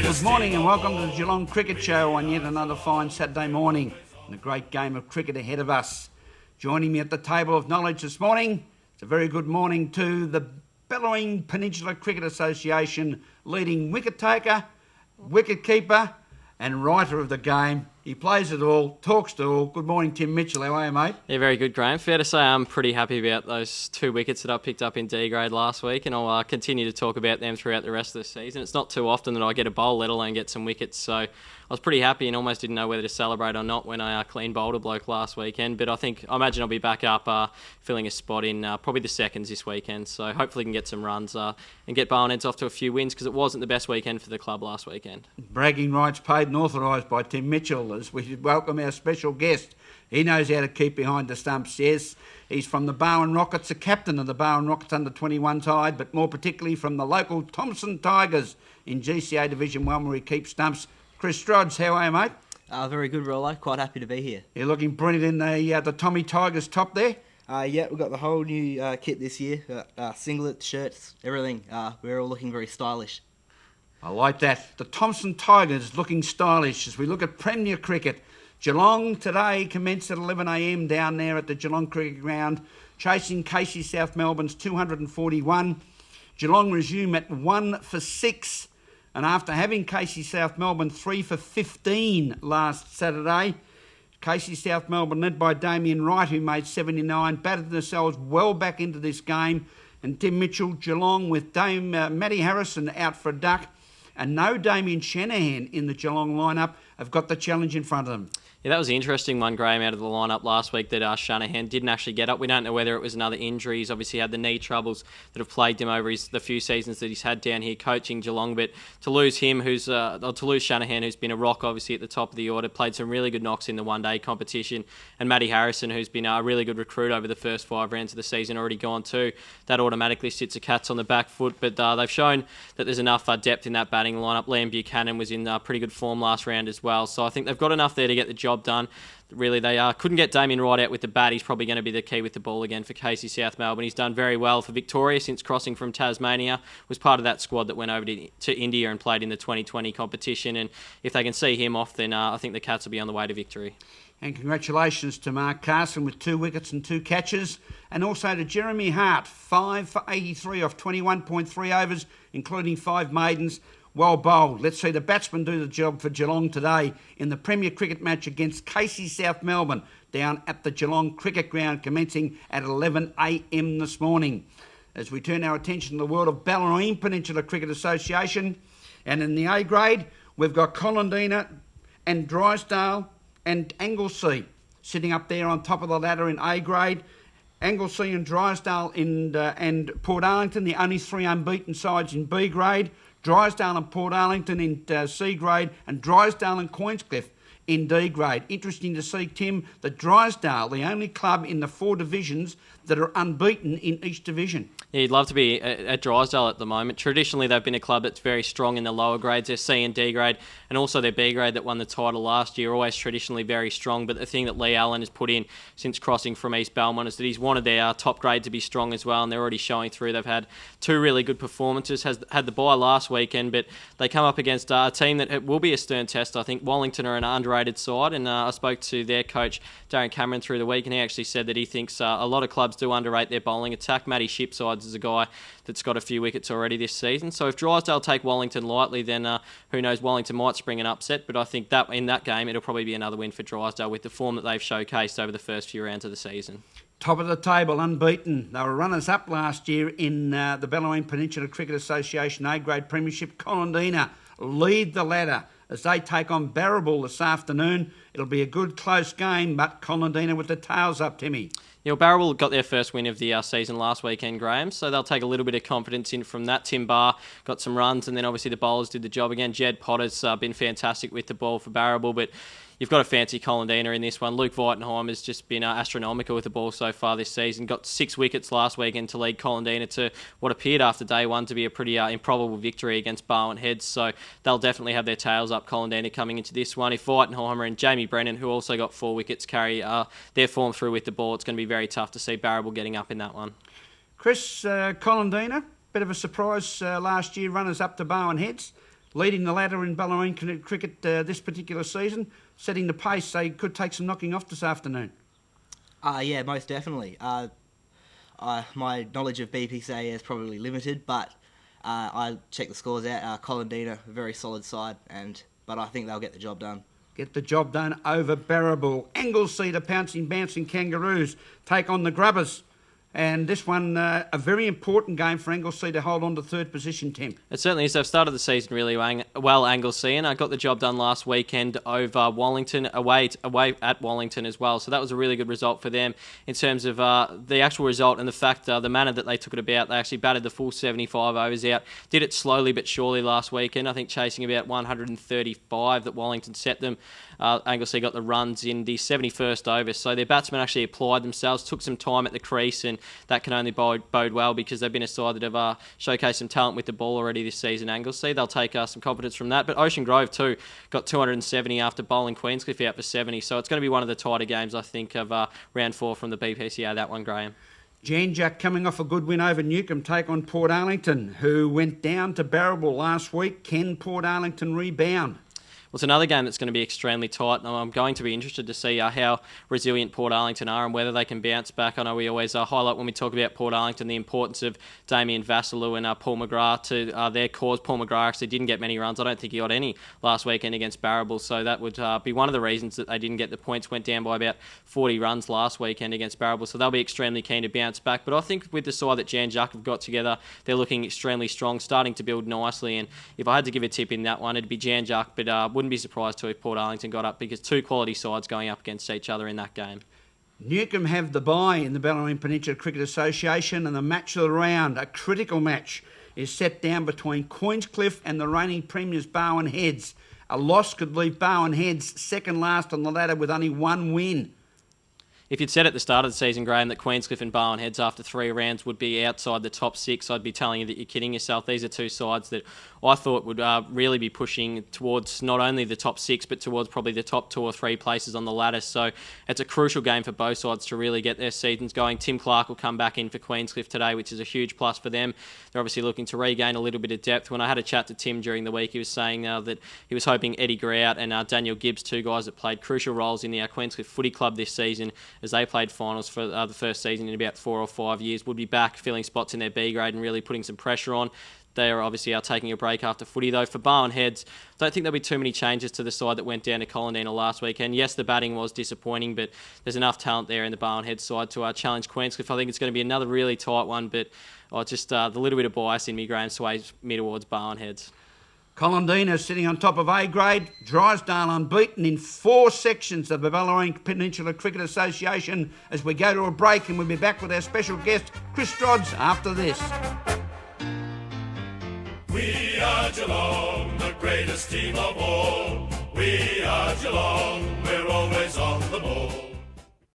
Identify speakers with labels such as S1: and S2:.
S1: Good morning and welcome to the Geelong Cricket Show on yet another fine Saturday morning and a great game of cricket ahead of us. Joining me at the table of knowledge this morning, it's a very good morning to the Belgrave Peninsula Cricket Association leading wicket taker, wicket keeper and writer of the game. He plays it all, talks to all. Good morning, Tim Mitchell. How are you, mate?
S2: Yeah, very good, Graham. Fair to say I'm pretty happy about those 2 wickets that I picked up in D grade last week, and I'll continue to talk about them throughout the rest of the season. It's not too often that I get a bowl, let alone get some wickets, so I was pretty happy and almost didn't know whether to celebrate or not when I clean bowled a bloke last weekend. But I imagine I'll be back up filling a spot in probably the seconds this weekend, so hopefully can get some runs and get Barron Heads off to a few wins, because it wasn't the best weekend for the club last weekend.
S1: Bragging rights paid and authorised by Tim Mitchell as we welcome our special guest. He knows how to keep behind the stumps, yes. He's from the Barron Rockets, the captain of the Barron Rockets under-21 side, but more particularly from the local Thomson Tigers in GCA Division 1 where he keeps stumps. Chris Strodds, how are you, mate?
S3: Very good, Rollo. Quite happy to be here.
S1: You're looking brilliant in the Tommy Tigers top there.
S3: Yeah, we've got the whole new kit this year. Singlets, shirts, everything. We're all looking very stylish.
S1: I like that. The Thomson Tigers looking stylish as we look at Premier Cricket. Geelong today commenced at 11 a.m. down there at the Geelong Cricket Ground, chasing Casey South Melbourne's 241. Geelong resume at 1 for 6. And after having Casey South Melbourne 3 for 15 last Saturday, Casey South Melbourne, led by Damien Wright, who made 79, batted themselves well back into this game. And Tim Mitchell, Geelong with Matty Harrison out for a duck, and no Damien Shanahan in the Geelong lineup, have got the challenge in front of them.
S2: Yeah, that was an interesting one, Graham, out of the lineup last week that Shanahan didn't actually get up. We don't know whether it was another injury. He's obviously had the knee troubles that have plagued him over the few seasons that he's had down here coaching Geelong. But to lose him, to lose Shanahan, who's been a rock obviously at the top of the order, played some really good knocks in the one-day competition, and Matty Harrison, who's been a really good recruit over the first 5 rounds of the season, already gone too. That automatically sits the Cats on the back foot. But they've shown that there's enough depth in that batting lineup. Liam Buchanan was in pretty good form last round as well. So I think they've got enough there to get the job done. Really, they couldn't get Damien Wright out with the bat. He's probably going to be the key with the ball again for Casey South Melbourne. He's done very well for Victoria since crossing from Tasmania. Was part of that squad that went over to India and played in the 2020 competition. And if they can see him off, then I think the Cats will be on the way to victory. And
S1: congratulations to Mark Carson with 2 wickets and 2 catches. And also to Jeremy Hart, 5 for 83 off 21.3 overs, including 5 maidens. Well bowled. Let's see the batsmen do the job for Geelong today in the Premier Cricket match against Casey South Melbourne down at the Geelong Cricket Ground, commencing at 11 a.m. this morning. As we turn our attention to the world of Belgrave Peninsula Cricket Association, and in the A grade, we've got Colindina and Drysdale and Anglesea sitting up there on top of the ladder in A grade. Anglesea and Drysdale and Portarlington, the only 3 unbeaten sides in B grade. Drysdale and Portarlington in C grade, and Drysdale and Queenscliff in D grade. Interesting to see, Tim, that Drysdale, the only club in the 4 divisions that are unbeaten in each division.
S2: Yeah, you'd love to be at Drysdale at the moment. Traditionally, they've been a club that's very strong in the lower grades, their C and D grade, and also their B grade that won the title last year, always traditionally very strong. But the thing that Lee Allen has put in since crossing from East Belmont is that he's wanted their top grade to be strong as well, and they're already showing through. They've had 2 really good performances, had the bye last weekend, but they come up against a team that it will be a stern test. I think Wellington are an underrated side, and I spoke to their coach, Darren Cameron, through the week, and he actually said that he thinks a lot of clubs do underrate their bowling attack. Matty Shipsides is a guy that's got a few wickets already this season. So if Drysdale take Wellington lightly, then who knows, Wellington might spring an upset. But I think that in that game, it'll probably be another win for Drysdale with the form that they've showcased over the first few rounds of the season.
S1: Top of the table, unbeaten. They were runners-up last year in the Bellarine Peninsula Cricket Association A-grade Premiership. Colindina lead the ladder as they take on Barron this afternoon. It'll be a good, close game, but Colindina with the tails up, Timmy.
S2: Yeah, well, Barron got their first win of the season last weekend, Graham, so they'll take a little bit of confidence in from that. Tim Barr got some runs, and then obviously the bowlers did the job again. Jed Potter's been fantastic with the ball for Barron, but you've got to fancy Colindina in this one. Luke Weitenheim has just been astronomical with the ball so far this season. Got 6 wickets last weekend to lead Colindina to what appeared after day one to be a pretty improbable victory against Barron Heads. So they'll definitely have their tails up, Colindina, coming into this one. If Weitenheimer and Jamie Brennan, who also got 4 wickets, carry their form through with the ball, it's going to be very tough to see Barron getting up in that one.
S1: Chris, Colindina, bit of a surprise last year, runners up to Barron Heads. leading the ladder in Bellarine cricket this particular season, setting the pace. They could take some knocking off this afternoon.
S3: Yeah, most definitely. My knowledge of BPCA is probably limited, but I checked the scores out. Colindina, a very solid side, but I think they'll get the job done.
S1: Get the job done over Barrable. Anglesea, the pouncing, bouncing Kangaroos, take on the Grubbers. And this one, a very important game for Anglesea to hold on to third position, Tim.
S2: It certainly is. They've started the season really well, Anglesea, and I got the job done last weekend over Wallington, away at Wallington as well. So that was a really good result for them in terms of the actual result and the fact, the manner that they took it about. They actually batted the full 75 overs out, did it slowly but surely last weekend, I think chasing about 135 that Wallington set them. Anglesea got the runs in the 71st over, so their batsmen actually applied themselves, took some time at the crease, and that can only bode well because they've been a side that have showcased some talent with the ball already this season, Anglesea. They'll take some confidence from that. But Ocean Grove too got 270 after bowling Queenscliff out for 70, so it's going to be one of the tighter games, I think, of round 4 from the BPCA, that one, Graham.
S1: Jan Jack coming off a good win over Newcombe, take on Portarlington, who went down to Barrable last week. Can Portarlington rebound?
S2: Well, it's another game that's going to be extremely tight, and I'm going to be interested to see how resilient Portarlington are and whether they can bounce back. I know we always highlight when we talk about Portarlington the importance of Damien Vassalou and Paul McGrath to their cause. Paul McGrath actually didn't get many runs. I don't think he got any last weekend against Barrable, so that would be one of the reasons that they didn't get the points. Went down by about 40 runs last weekend against Barrable, so they'll be extremely keen to bounce back. But I think with the side that Jan Jack have got together, they're looking extremely strong, starting to build nicely, and if I had to give a tip in that one, it'd be Jan Jack, but wouldn't be surprised to if Portarlington got up, because two quality sides going up against each other in that game.
S1: Newcombe have the bye in the Bellarine Peninsula Cricket Association, and the match of the round, a critical match, is set down between Queenscliff and the reigning premiers Barron Heads. A loss could leave Barron Heads second last on the ladder with only one win.
S2: If you'd said at the start of the season, Graham, that Queenscliff and Barron Heads after 3 rounds would be outside the top 6, I'd be telling you that you're kidding yourself. These are two sides that I thought would really be pushing towards not only the top 6, but towards probably the top 2 or 3 places on the ladder. So it's a crucial game for both sides to really get their seasons going. Tim Clark will come back in for Queenscliff today, which is a huge plus for them. They're obviously looking to regain a little bit of depth. When I had a chat to Tim during the week, he was saying that he was hoping Eddie Grout and Daniel Gibbs, 2 guys that played crucial roles in the Queenscliff Footy Club this season as they played finals for the first season in about 4 or 5 years, would be back filling spots in their B grade and really putting some pressure on. They are obviously taking a break after footy, though. For Barron Heads, I don't think there'll be too many changes to the side that went down to Colindina last weekend. Yes, the batting was disappointing, but there's enough talent there in the Barron Heads side to challenge Queenscliff. I think it's going to be another really tight one, but just the little bit of bias in me, Graham, sways me towards Barron Heads.
S1: Colindina sitting on top of A grade. Drysdale unbeaten in 4 sections of the Bellarine Peninsula Cricket Association as we go to a break, and we'll be back with our special guest, Chris Strodds, after this.
S4: We are Geelong, the greatest team of all. We are Geelong, we're always on the ball.